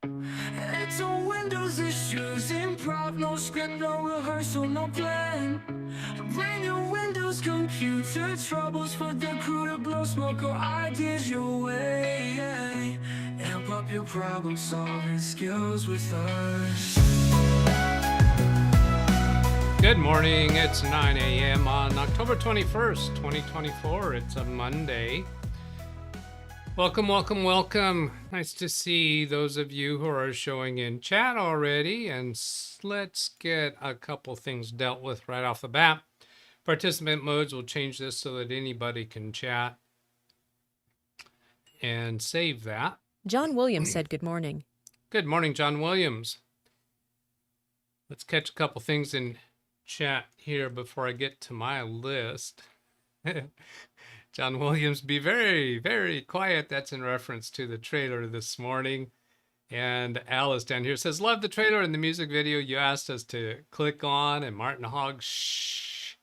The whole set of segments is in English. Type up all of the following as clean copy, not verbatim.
It's a Windows issues, improv, no script, no rehearsal, no plan. Bring your Windows computer troubles for the crew to blow smoke or ideas your way. Amp up your problem solving skills with us. Good morning, it's 9 a.m. on October 21st, 2024. It's a Monday. Welcome, welcome, welcome. Nice to see those of you who are showing in chat already. And let's get a couple things dealt with right off the bat. Participant modes will change this so that anybody can chat and save that. John Williams said good morning. Good morning, John Williams. Let's catch a couple things in chat here before I get to my list. John Williams, be very, very quiet. That's in reference to the trailer this morning. And Alice down here says, love the trailer and the music video you asked us to click on. And Martin Hogg, shh,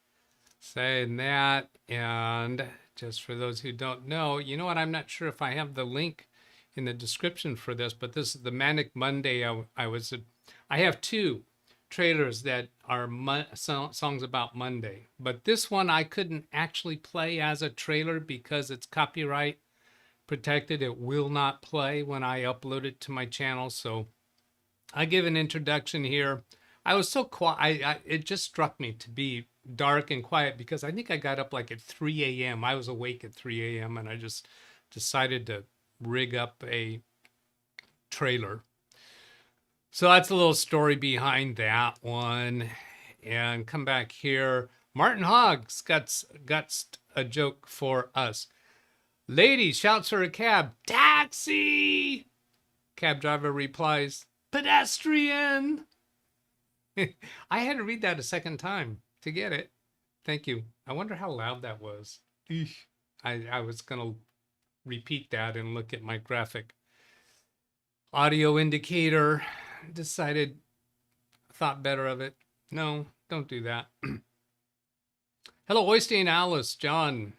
saying that. And just for those who don't know, you know what? I'm not sure if I have the link in the description for this, but this is the Manic Monday. I have two trailers that are songs about Monday, but this one I couldn't actually play as a trailer because it's copyright protected. It will not play when I upload it to my channel. So I give an introduction here. I was so quiet. It just struck me to be dark and quiet because I think I got up like at 3 a.m. I was awake at 3 a.m. and I just decided to rig up a trailer. So that's a little story behind that one. And come back here. Martin Hogg's got a joke for us. Lady shouts for a cab. Taxi! Cab driver replies, pedestrian! I had to read that a second time to get it. Thank you. I wonder how loud that was. I was going to repeat that and look at my graphic audio indicator. Thought better of it. No, don't do that. Hello, Oystein, Alice, John.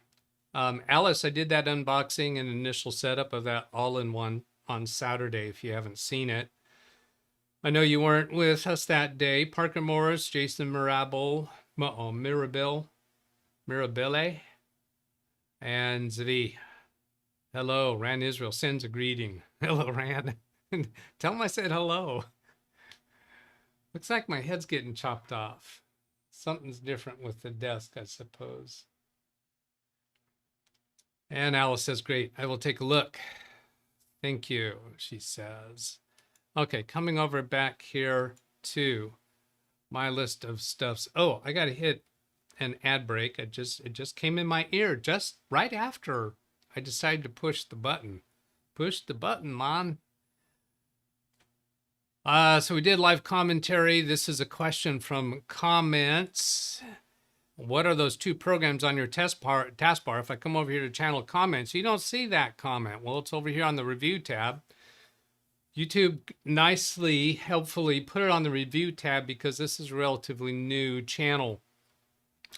Alice, I did that unboxing and initial setup of that all-in-one on Saturday, if you haven't seen it. I know you weren't with us that day. Parker Morris, Jason Mirabile, and Zvi. Hello, Ran Israel sends a greeting. Hello, Ran. Tell him I said hello. Looks like my head's getting chopped off. Something's different with the desk, I suppose. And Alice says, great, I will take a look. Thank you, she says. Okay, coming over back here to my list of stuffs. Oh, I got to hit an ad break. It just came in my ear just right after I decided to push the button. Push the button, man. So we did live commentary. This is a question from comments. What are those two programs on your taskbar? If I come over here to channel comments, you don't see that comment. Well, it's over here on the review tab. YouTube nicely, helpfully put it on the review tab because this is a relatively new channel.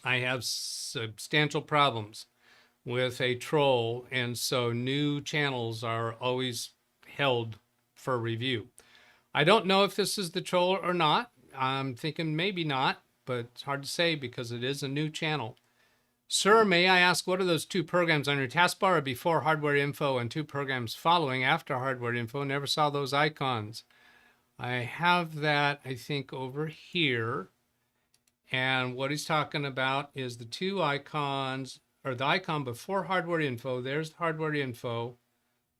I have substantial problems with a troll, and so new channels are always held for review. I don't know if this is the troll or not. I'm thinking maybe not, but it's hard to say because it is a new channel. Sir, may I ask, what are those two programs on your taskbar before hardware info and two programs following after hardware info? Never saw those icons. I have that, I think, over here. And what he's talking about is the two icons, or the icon before hardware info. There's the hardware info.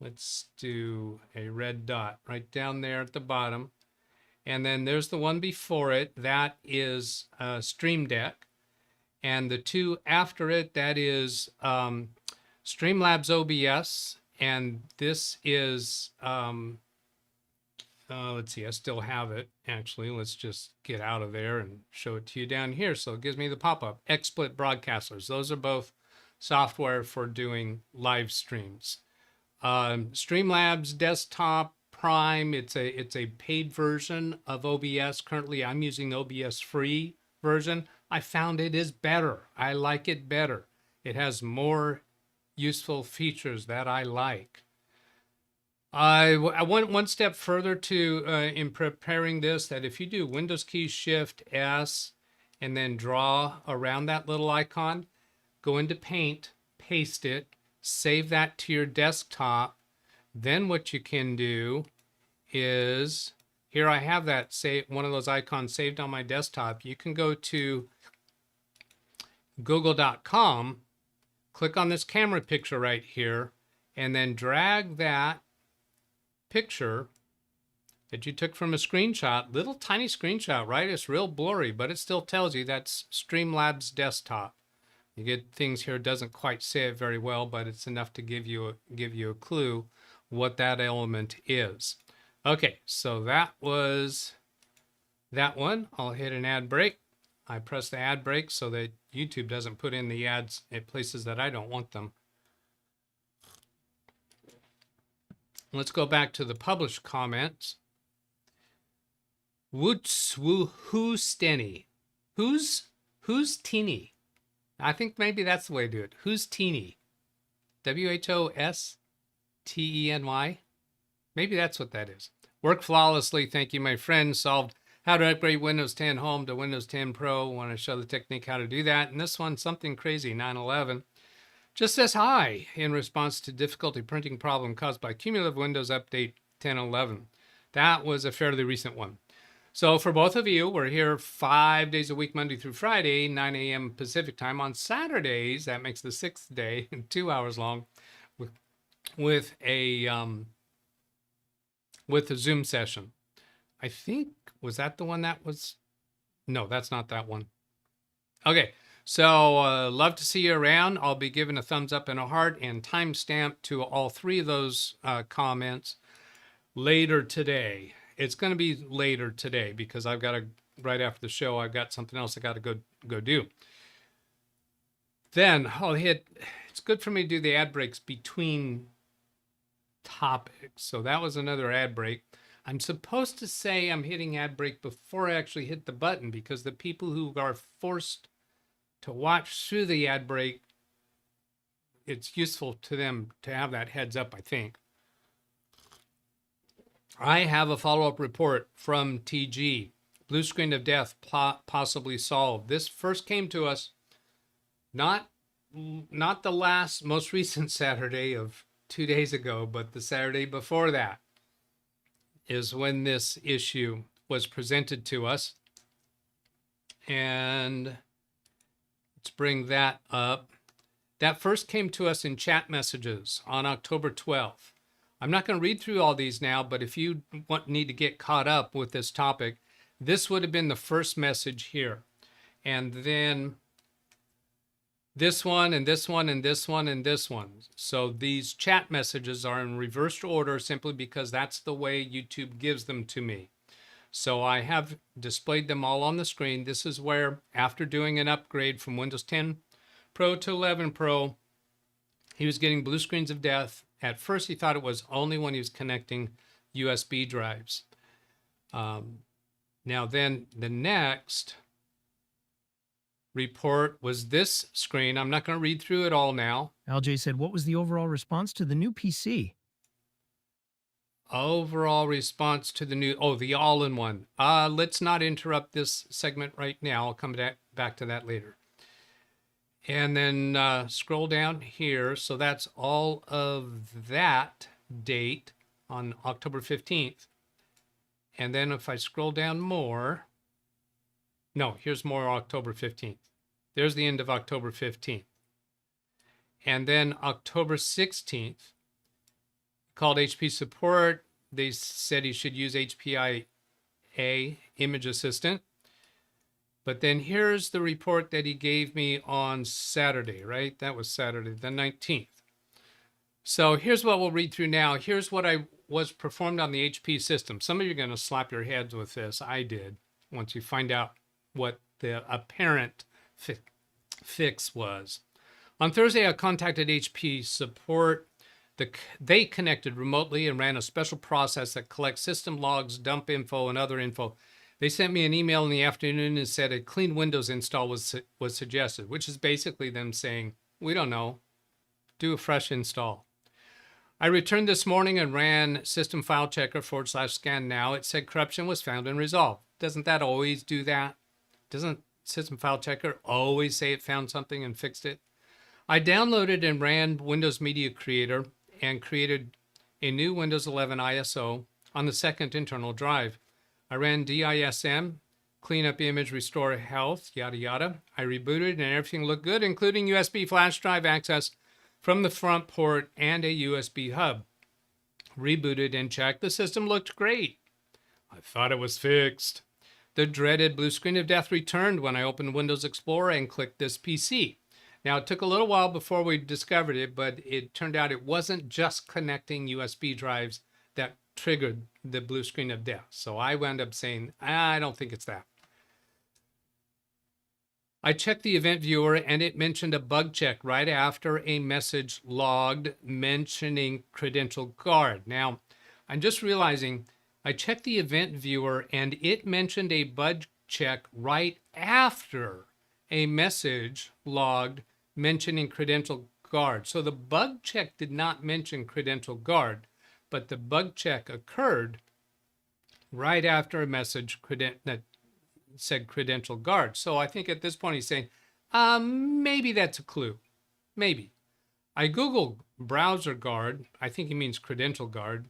Let's do a red dot right down there at the bottom. And then there's the one before it. That is Stream Deck. And the two after it, that is Streamlabs OBS. And this is, let's see, I still have it. Actually, let's just get out of there and show it to you down here. So it gives me the pop-up. XSplit Broadcasters. Those are both software for doing live streams. Streamlabs Desktop Prime, it's a paid version of OBS. Currently, I'm using the OBS free version. I found it is better. I like it better. It has more useful features that I like. I went one step further to in preparing this, that if you do Windows key Shift S and then draw around that little icon, go into Paint, paste it, save that to your desktop. Then what you can do is, here I have that, say one of those icons saved on my desktop. You can go to google.com, click on this camera picture right here, and then drag that picture that you took from a screenshot, little tiny screenshot, right? It's real blurry, but it still tells you that's Streamlabs desktop. You get things here, it doesn't quite say it very well, but it's enough to give you a clue what that element is. Okay, so that was that one. I'll hit an ad break. I press the ad break so that YouTube doesn't put in the ads at places that I don't want them. Let's go back to the published comments. Woots woo who's Stenny? Who's teeny? I think maybe that's the way to do it. Who's teeny? WHOSTENY? Maybe that's what that is. Work flawlessly. Thank you, my friend. Solved how to upgrade Windows 10 Home to Windows 10 Pro. Want to show the technique how to do that. And this one, something crazy, 911. Just says hi in response to difficulty printing problem caused by cumulative Windows Update 10.11. That was a fairly recent one. So for both of you, we're here 5 days a week, Monday through Friday, 9 a.m. Pacific time. On Saturdays, that makes the 6th day, 2 hours long, with a Zoom session. I think, was that the one that was? No, that's not that one. Okay. So love to see you around. I'll be giving a thumbs up and a heart and timestamp to all three of those comments later today. It's going to be later today because I've got to, right after the show, I've got something else I got to go do. Then I'll hit, it's good for me to do the ad breaks between topics. So that was another ad break. I'm supposed to say I'm hitting ad break before I actually hit the button because the people who are forced to watch through the ad break, it's useful to them to have that heads up, I think. I have a follow-up report from TG. Blue screen of death possibly solved. This first came to us not the most recent Saturday of 2 days ago, but the Saturday before that is when this issue was presented to us. And let's bring that up. That first came to us in chat messages on October 12th. I'm not going to read through all these now, but if you need to get caught up with this topic, this would have been the first message here. And then this one, and this one, and this one, and this one. So these chat messages are in reversed order simply because that's the way YouTube gives them to me. So I have displayed them all on the screen. This is where, after doing an upgrade from Windows 10 Pro to 11 Pro, he was getting blue screens of death. At first, he thought it was only when he was connecting USB drives. Now then, the next report was this screen. I'm not going to read through it all now. LJ said, what was the overall response to the new PC? Overall response to the new, the all-in-one. Let's not interrupt this segment right now. I'll come back to that later. And then scroll down here. So that's all of that date on October 15th. And then if I scroll down more, no, here's more October 15th. There's the end of October 15th. And then October 16th, called HP support. They said he should use HPIA Image Assistant. But then here's the report that he gave me on Saturday, right? That was Saturday, the 19th. So here's what we'll read through now. Here's what I was performed on the HP system. Some of you are going to slap your heads with this. I did, once you find out what the apparent fix was. On Thursday, I contacted HP support. They connected remotely and ran a special process that collects system logs, dump info, and other info. They sent me an email in the afternoon and said a clean Windows install was suggested, which is basically them saying, we don't know, do a fresh install. I returned this morning and ran system file checker /scan now. It said corruption was found and resolved. Doesn't that always do that? Doesn't system file checker always say it found something and fixed it? I downloaded and ran Windows Media Creator and created a new Windows 11 ISO on the second internal drive. I ran DISM, clean up image, restore health, yada yada. I rebooted and everything looked good, including USB flash drive access from the front port and a USB hub. Rebooted and checked. The system looked great. I thought it was fixed. The dreaded blue screen of death returned when I opened Windows Explorer and clicked this PC. Now, it took a little while before we discovered it, but it turned out it wasn't just connecting USB drives that triggered the blue screen of death. So I wound up saying, I don't think it's that. I checked the event viewer and it mentioned a bug check right after a message logged mentioning credential guard. Now, I'm just realizing I checked the event viewer and it mentioned a bug check right after a message logged mentioning credential guard. So the bug check did not mention credential guard, but the bug check occurred right after a message that said credential guard. So I think at this point he's saying, maybe that's a clue. Maybe. I Googled browser guard, I think he means credential guard,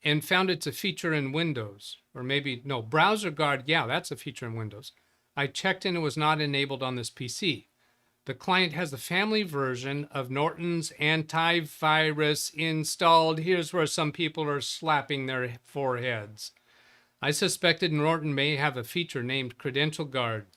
and found it's a feature in Windows. Or maybe, no, browser guard, yeah, that's a feature in Windows. I checked and it was not enabled on this PC. The client has the family version of Norton's antivirus installed. Here's where some people are slapping their foreheads. I suspected Norton may have a feature named Credential Guard.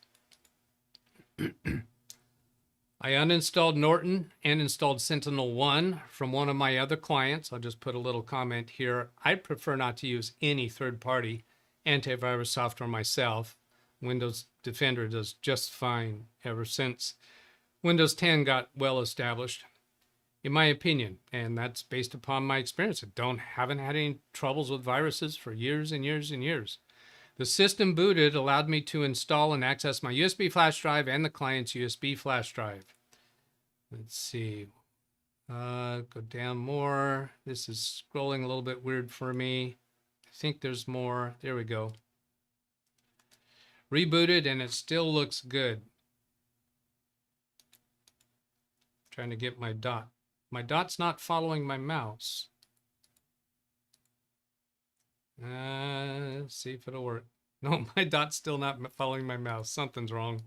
I uninstalled Norton and installed Sentinel-1 from one of my other clients. I'll just put a little comment here. I prefer not to use any third-party antivirus software myself. Windows Defender does just fine ever since Windows 10 got well established, in my opinion, and that's based upon my experience. I haven't had any troubles with viruses for years and years and years. The system booted allowed me to install and access my USB flash drive and the client's USB flash drive. Let's see. Go down more. This is scrolling a little bit weird for me. I think there's more. There we go. Rebooted and it still looks good. Trying to get my dot. My dot's not following my mouse. Let's see if it'll work. No, my dot's still not following my mouse. Something's wrong.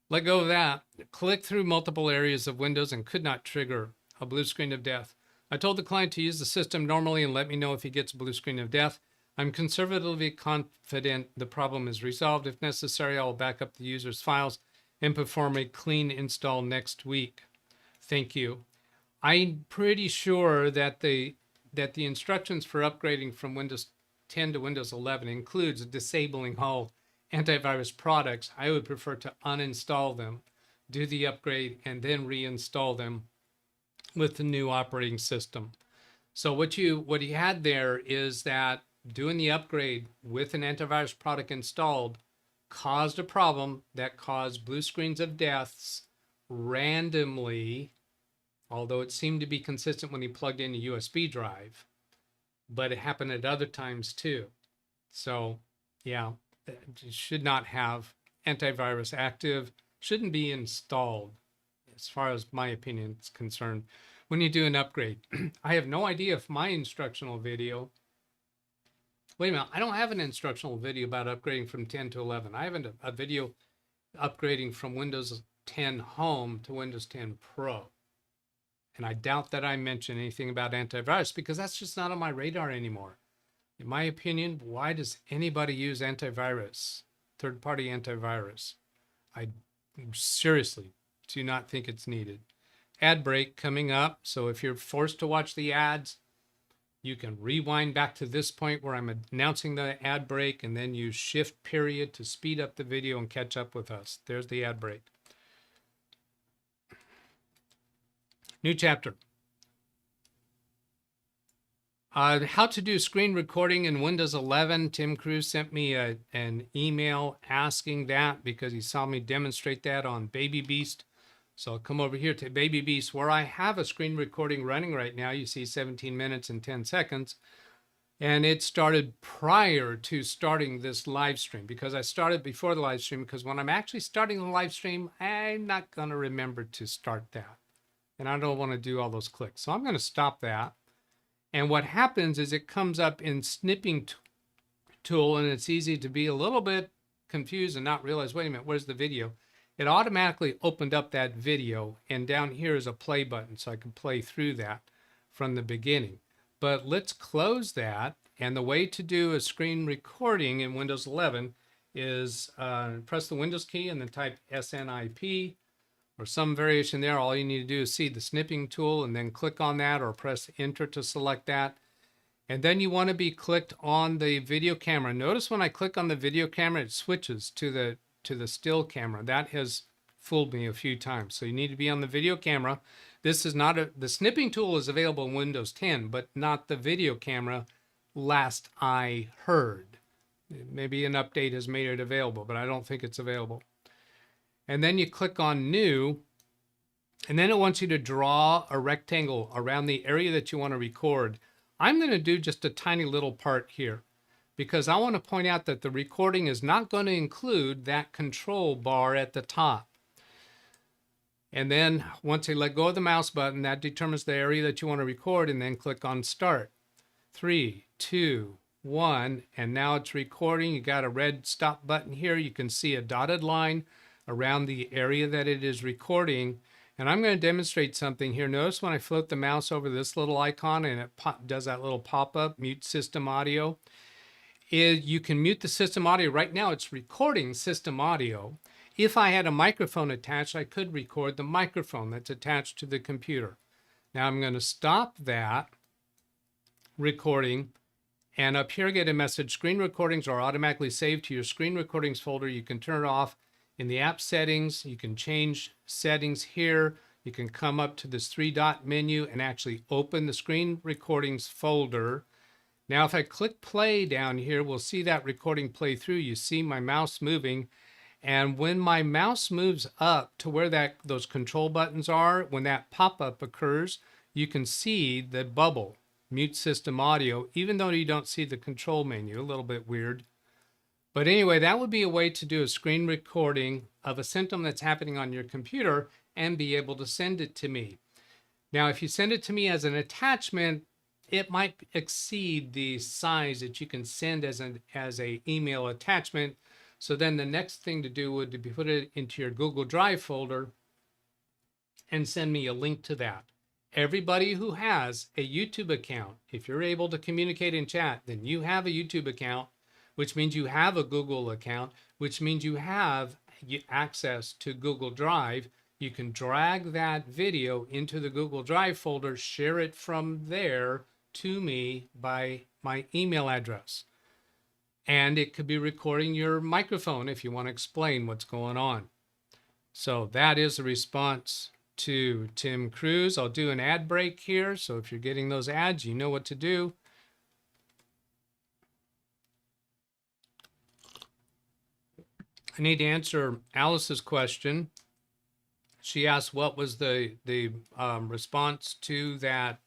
Let go of that. Click through multiple areas of Windows and could not trigger a blue screen of death. I told the client to use the system normally and let me know if he gets a blue screen of death. I'm conservatively confident the problem is resolved. If necessary, I will back up the user's files and perform a clean install next week. Thank you. I'm pretty sure that the instructions for upgrading from Windows 10 to Windows 11 includes disabling all antivirus products. I would prefer to uninstall them, do the upgrade, and then reinstall them with the new operating system. So what he had there is that doing the upgrade with an antivirus product installed caused a problem that caused blue screens of deaths randomly, although it seemed to be consistent when he plugged in a USB drive, but it happened at other times too. So yeah, you should not have antivirus active, shouldn't be installed as far as my opinion is concerned when you do an upgrade. I have no idea if my instructional video, wait a minute, I don't have an instructional video about upgrading from 10 to 11. I have a video upgrading from Windows 10 Home to Windows 10 Pro. And I doubt that I mention anything about antivirus because that's just not on my radar anymore. In my opinion, why does anybody use antivirus, third-party antivirus? I seriously do not think it's needed. Ad break coming up. So if you're forced to watch the ads, you can rewind back to this point where I'm announcing the ad break, and then you shift period to speed up the video and catch up with us. There's the ad break. New chapter. How to do screen recording in Windows 11. Tim Cruz sent me an email asking that because he saw me demonstrate that on Baby Beast So I'll come over here to Baby Beast where I have a screen recording running right now. You see 17 minutes and 10 seconds. And it started prior to starting this live stream, because I started before the live stream, because when I'm actually starting the live stream, I'm not going to remember to start that. And I don't want to do all those clicks. So I'm going to stop that. And what happens is it comes up in snipping tool, and it's easy to be a little bit confused and not realize, wait a minute, where's the video? It automatically opened up that video, and down here is a play button, so I can play through that from the beginning. But let's close that. And the way to do a screen recording in Windows 11 is press the Windows key and then type SNIP or some variation there. All you need to do is see the snipping tool and then click on that, or press Enter to select that. And then you want to be clicked on the video camera. Notice when I click on the video camera, it switches to the still camera. That has fooled me a few times. So you need to be on the video camera. This is not the snipping tool is available in Windows 10, but not the video camera last I heard. Maybe an update has made it available, but I don't think it's available. And then you click on New, and then it wants you to draw a rectangle around the area that you want to record. I'm going to do just a tiny little part here, because I want to point out that the recording is not going to include that control bar at the top. And then once you let go of the mouse button, that determines the area that you want to record, and then click on Start. 3, 2, 1, and now it's recording. You got a red stop button here. You can see a dotted line around the area that it is recording. And I'm going to demonstrate something here. Notice when I float the mouse over this little icon and it does that little pop-up, mute system audio. You can mute the system audio. Right now it's recording system audio. If I had a microphone attached, I could record the microphone that's attached to the computer. Now I'm going to stop that recording, and up here get a message, screen recordings are automatically saved to your screen recordings folder. You can turn it off in the app settings. You can change settings here. You can come up to this 3-dot menu and actually open the screen recordings folder. Now if I click play down here, we'll see that recording play through. You see my mouse moving. And when my mouse moves up to where those control buttons are, when that pop-up occurs, you can see the bubble, mute system audio, even though you don't see the control menu. A little bit weird. But anyway, that would be a way to do a screen recording of a symptom that's happening on your computer and be able to send it to me. Now, if you send it to me as an attachment, it might exceed the size that you can send as an email attachment. So then the next thing to do would be put it into your Google Drive folder and send me a link to that. Everybody who has a YouTube account, if you're able to communicate in chat, then you have a YouTube account, which means you have a Google account, which means you have access to Google Drive. You can drag that video into the Google Drive folder, share it from there to me by my email address. And it could be recording your microphone if you want to explain what's going on. So that is a response to Tim Cruz. I'll do an ad break here. So if you're getting those ads, you know what to do. I need to answer Alice's question. She asked what was the response to that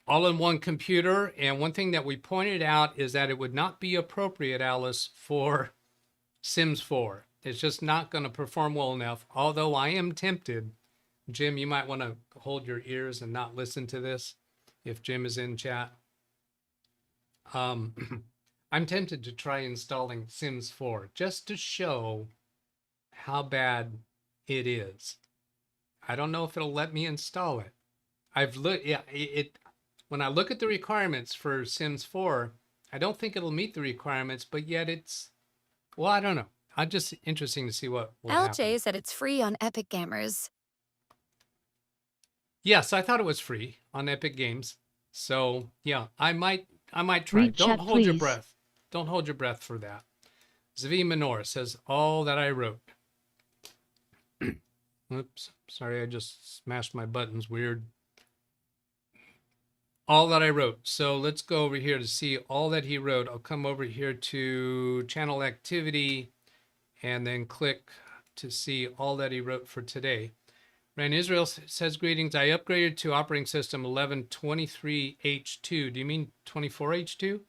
all-in-one computer. And one thing that we pointed out is that it would not be appropriate, Alice, for Sims 4. It's just not going to perform well enough. Although I am tempted, Jim, you might want to hold your ears and not listen to this if Jim is in chat. I'm tempted to try installing Sims 4 just to show how bad it is. I don't know if it'll let me install it. I've looked, yeah, when I look at the requirements for Sims 4, I don't think it'll meet the requirements, but yet it's, well, I don't know. I'm just interesting to see what will happen. LJ said it's free on Epic Gamers. Yes, I thought it was free on Epic Games. So yeah, I might try. Read Don't chat, hold your please. breath. Don't hold your breath for that. Zvi Manor says all that I wrote. Oops, sorry, I just smashed my buttons weird. All that I wrote. So let's go over here to see all that he wrote. I'll come over here to channel activity and then click to see all that he wrote for today. Ran Israel says, greetings. I upgraded to operating system 1123H2. Do you mean 24H2?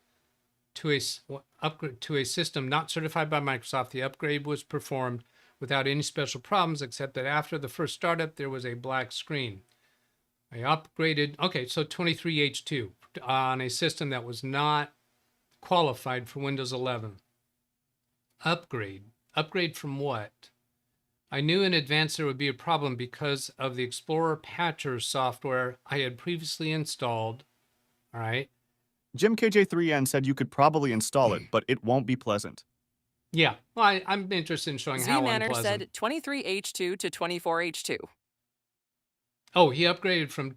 Upgrade to a system not certified by Microsoft. The upgrade was performed without any special problems, except that after the first startup, there was a black screen. I upgraded, okay, so 23H2 on a system that was not qualified for Windows 11. Upgrade from what? I knew in advance there would be a problem because of the Explorer Patcher software I had previously installed. All right. Jim KJ3N said you could probably install it, but it won't be pleasant. Yeah, well, I'm interested in showing how Zvi Manor unpleasant. said 23H2 to 24H2. Oh, he upgrading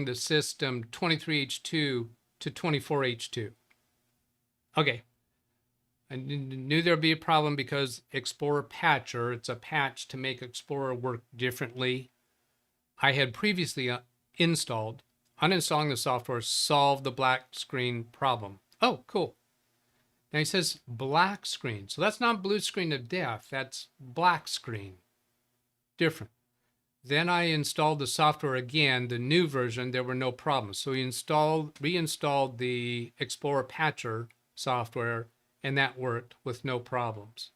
the system 23H2 to 24H2. Okay. I knew there'd be a problem because Explorer Patcher, it's a patch to make Explorer work differently. I had previously installed. Uninstalling the software solved the black screen problem. Oh, cool. Now he says black screen. So that's not blue screen of death. That's black screen. Different. Then I installed the software again, the new version. There were no problems. So he reinstalled the Explorer Patcher software, and that worked with no problems.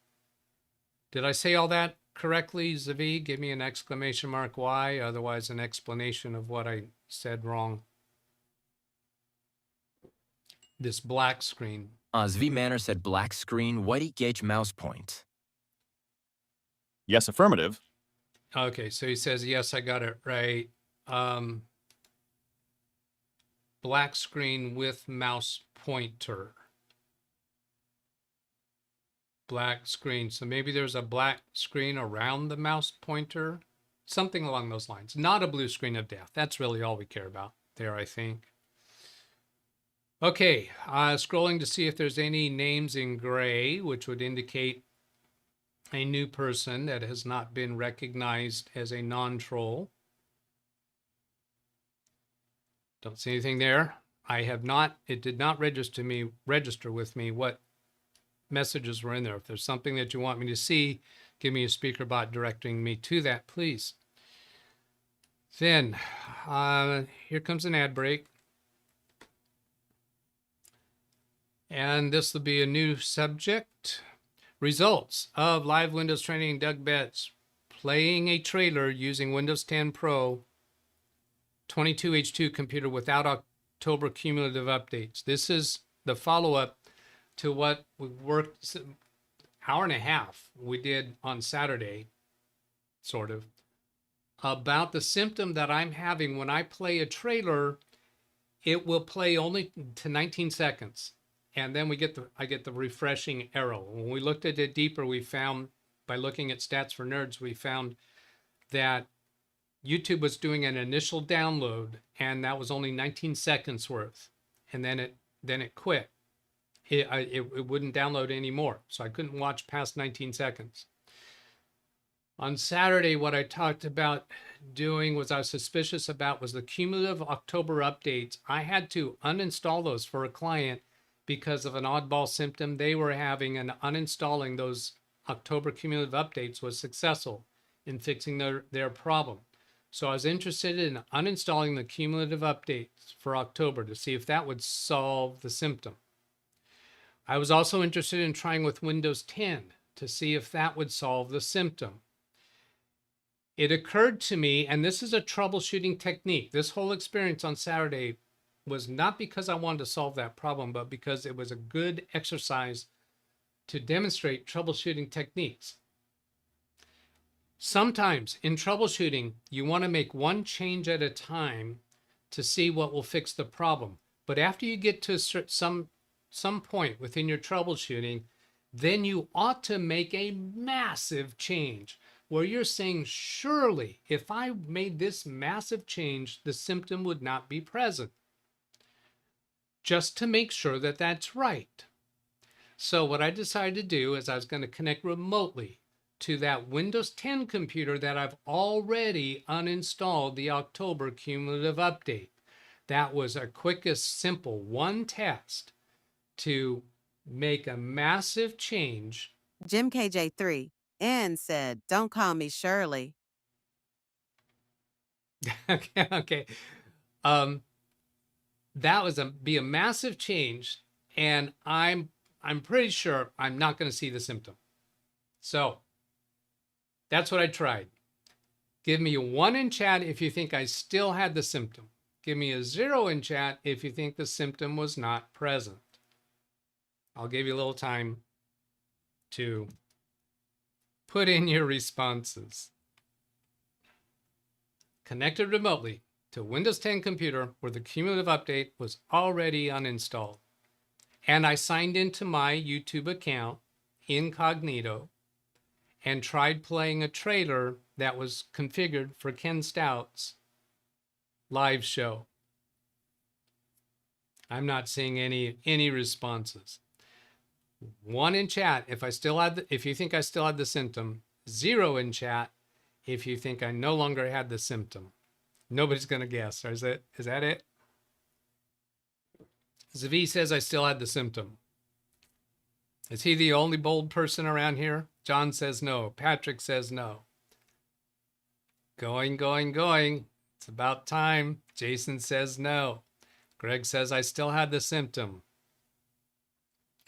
Did I say all that correctly, Zvi? Give me an exclamation mark why, otherwise an explanation of what I said wrong. This black screen. Zvi Manor said black screen, whitey gauge mouse point. Yes, affirmative. Okay, so he says, yes, I got it right. Black screen with mouse pointer. Black screen. So maybe there's a black screen around the mouse pointer. Something along those lines. Not a blue screen of death. That's really all we care about there, I think. Okay, scrolling to see if there's any names in gray, which would indicate a new person that has not been recognized as a non-troll. Don't see anything there. I have not, it did not register with me what messages were in there. If there's something that you want me to see, give me a speaker bot directing me to that, please. Then, here comes an ad break. And this will be a new subject. Results of Live Windows Training DougBetts playing a trailer using Windows 10 Pro 22H2 computer without October cumulative updates. This is the follow-up to what we worked hour and a half we did on Saturday, sort of, about the symptom that I'm having when I play a trailer. It will play only to 19 seconds. And then I get the refreshing arrow. When we looked at it deeper, we found, by looking at Stats for Nerds, we found that YouTube was doing an initial download, and that was only 19 seconds worth. And then it quit. It wouldn't download anymore. So I couldn't watch past 19 seconds. On Saturday, what I talked about doing was I was suspicious about was the cumulative October updates. I had to uninstall those for a client because of an oddball symptom they were having, and uninstalling those October cumulative updates was successful in fixing their problem. So I was interested in uninstalling the cumulative updates for October to see if that would solve the symptom. I was also interested in trying with Windows 10 to see if that would solve the symptom. It occurred to me, and this is a troubleshooting technique, this whole experience on Saturday was not because I wanted to solve that problem, but because it was a good exercise to demonstrate troubleshooting techniques. Sometimes in troubleshooting, you want to make one change at a time to see what will fix the problem. But after you get to some point within your troubleshooting, then you ought to make a massive change where you're saying, surely if I made this massive change, the symptom would not be present. Just to make sure that that's right. So what I decided to do is I was going to connect remotely to that Windows 10 computer that I've already uninstalled the October cumulative update. That was a quickest, simple one test to make a massive change. Jim KJ3, Ann said, "Don't call me Shirley." Okay. That was be a massive change, and I'm pretty sure I'm not going to see the symptom. So that's what I tried. Give me a 1 in chat if you think I still had the symptom. Give me a 0 in chat if you think the symptom was not present. I'll give you a little time to put in your responses. Connected remotely to Windows 10 computer where the cumulative update was already uninstalled. And I signed into my YouTube account incognito and tried playing a trailer that was configured for Ken Stout's live show. I'm not seeing any responses. 1 in chat if I still had if you think I still had the symptom. 0 in chat if you think I no longer had the symptom. Nobody's gonna guess. Is that it? Zvi says I still had the symptom. Is he the only bold person around here? John says no. Patrick says no. Going. It's about time. Jason says no. Greg says I still had the symptom.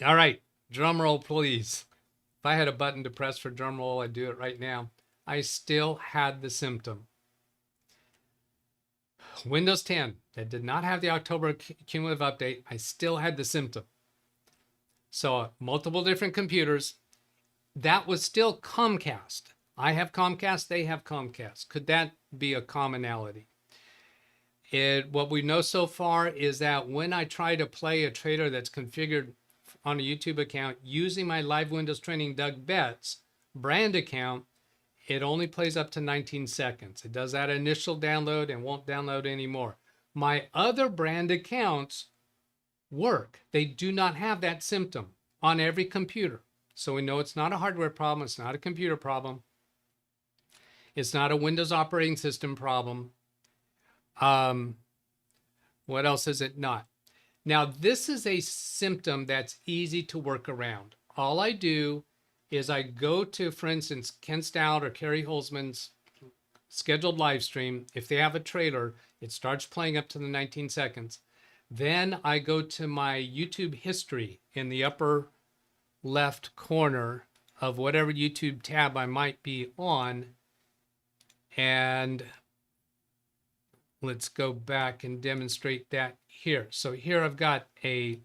All right, drum roll, please. If I had a button to press for drum roll, I'd do it right now. I still had the symptom. Windows 10 that did not have the October cumulative update, I still had the symptom. So multiple different computers. That was still Comcast. I have Comcast, they have Comcast. Could that be a commonality? What we know so far is that when I try to play a trailer that's configured on a YouTube account using my LiveWindowsTraining-DougBetts brand account, it only plays up to 19 seconds. It does that initial download and won't download anymore. My other brand accounts work. They do not have that symptom on every computer. So we know it's not a hardware problem. It's not a computer problem. It's not a Windows operating system problem. What else is it not? Now, this is a symptom that's easy to work around. All I do is I go to, for instance, Ken Stout or Kerry Holzman's scheduled live stream. If they have a trailer, it starts playing up to the 19 seconds. Then I go to my YouTube history in the upper left corner of whatever YouTube tab I might be on. And let's go back and demonstrate that here. So here I've got a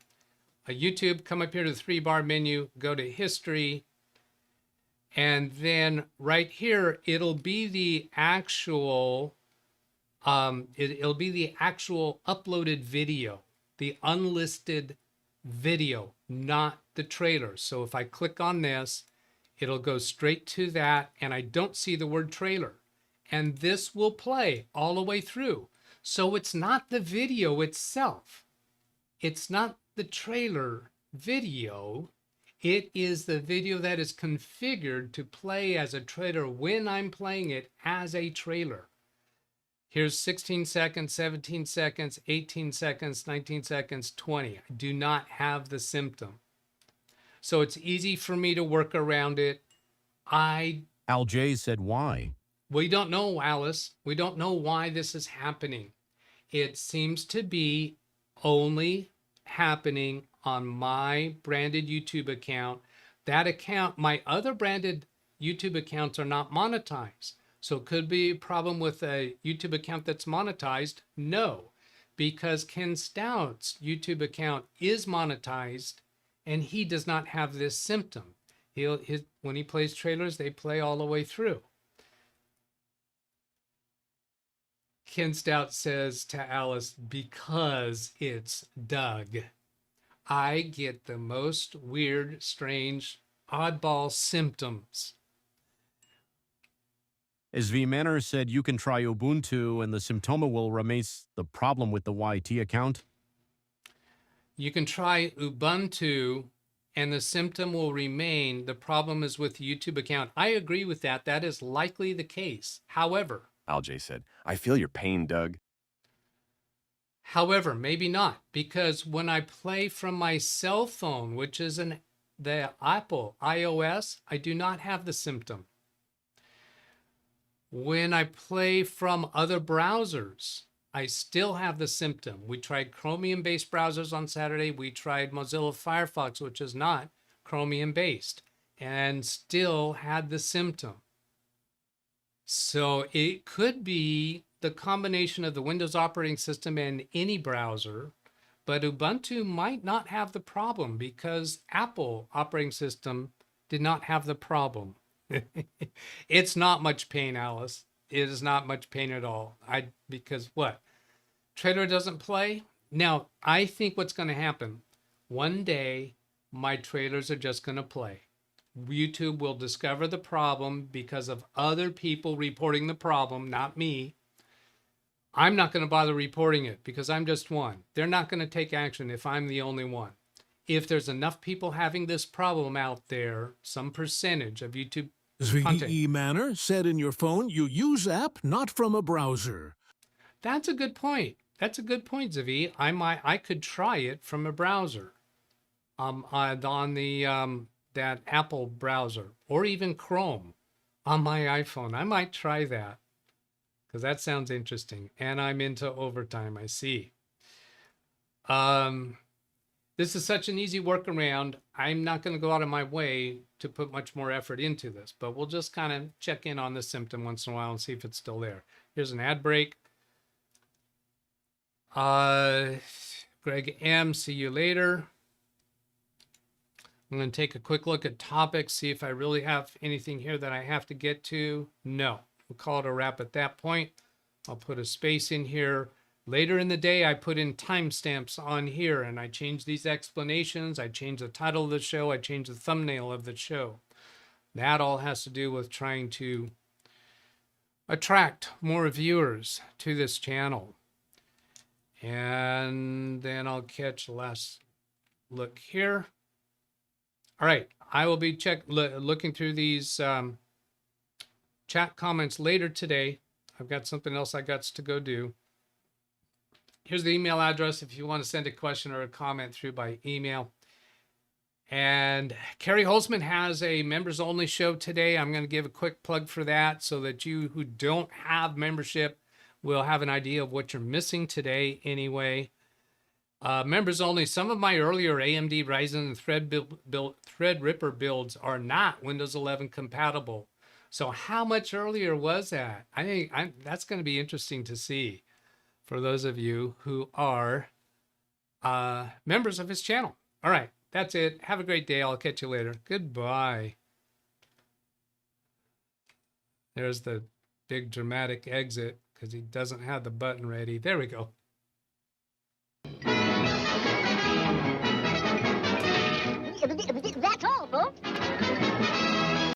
YouTube. Come up here to the 3-bar menu, go to history. And then right here, it'll be the actual it'll be the actual uploaded video, the unlisted video, not the trailer. So if I click on this, it'll go straight to that, and I don't see the word trailer. And this will play all the way through. So it's not the video itself. It's not the trailer video. It is the video that is configured to play as a trailer when I'm playing it as a trailer. Here's 16 seconds, 17 seconds, 18 seconds, 19 seconds, 20. I do not have the symptom. So it's easy for me to work around it. Al J said why? We don't know, Alice. We don't know why this is happening. It seems to be only happening on my branded YouTube account. That account, my other branded YouTube accounts are not monetized. So it could be a problem with a YouTube account that's monetized. No, because Ken Stout's YouTube account is monetized and he does not have this symptom. When he plays trailers, they play all the way through. Ken Stout says to Alice, because it's Doug. I get the most weird, strange, oddball symptoms. Zvi Manor said you can try Ubuntu and the symptoma will remain the problem with the YT account. You can try Ubuntu and the symptom will remain. The problem is with the YouTube account. I agree with that. That is likely the case. However, Al-J said, I feel your pain, Doug. However, maybe not, because when I play from my cell phone, which is the Apple iOS, I do not have the symptom. When I play from other browsers, I still have the symptom. We tried Chromium-based browsers on Saturday. We tried Mozilla Firefox, which is not Chromium-based, and still had the symptom. So it could be the combination of the Windows operating system and any browser, but Ubuntu might not have the problem because Apple operating system did not have the problem. It's not much pain, Alice. It is not much pain at all. Because what? Trailer doesn't play? Now, I think what's going to happen, one day my trailers are just going to play. YouTube will discover the problem because of other people reporting the problem, not me. I'm not going to bother reporting it because I'm just one. They're not going to take action if I'm the only one. If there's enough people having this problem out there, some percentage of YouTube Zvi Manor said in your phone you use app not from a browser. That's a good point. That's a good point, Zvi. I could try it from a browser, on the that Apple browser or even Chrome on my iPhone. I might try that because that sounds interesting. And I'm into overtime. I see. This is such an easy workaround. I'm not going to go out of my way to put much more effort into this, but we'll just kind of check in on the symptom once in a while and see if it's still there. Here's an ad break. Greg M, see you later. I'm going to take a quick look at topics, see if I really have anything here that I have to get to. No, we'll call it a wrap at that point. I'll put a space in here. Later in the day, I put in timestamps on here and I change these explanations. I change the title of the show. I change the thumbnail of the show. That all has to do with trying to attract more viewers to this channel. And then I'll catch the last look here. All right, I will be looking through these chat comments later today. I've got something else I got to go do. Here's the email address if you want to send a question or a comment through by email. And Carrie Holzman has a members only show today. I'm going to give a quick plug for that so that you who don't have membership will have an idea of what you're missing today anyway. Members only, some of my earlier AMD Ryzen and Threadripper builds are not Windows 11 compatible. So how much earlier was that? I think that's going to be interesting to see for those of you who are members of his channel. All right, that's it. Have a great day. I'll catch you later. Goodbye. There's the big dramatic exit because he doesn't have the button ready. There we go.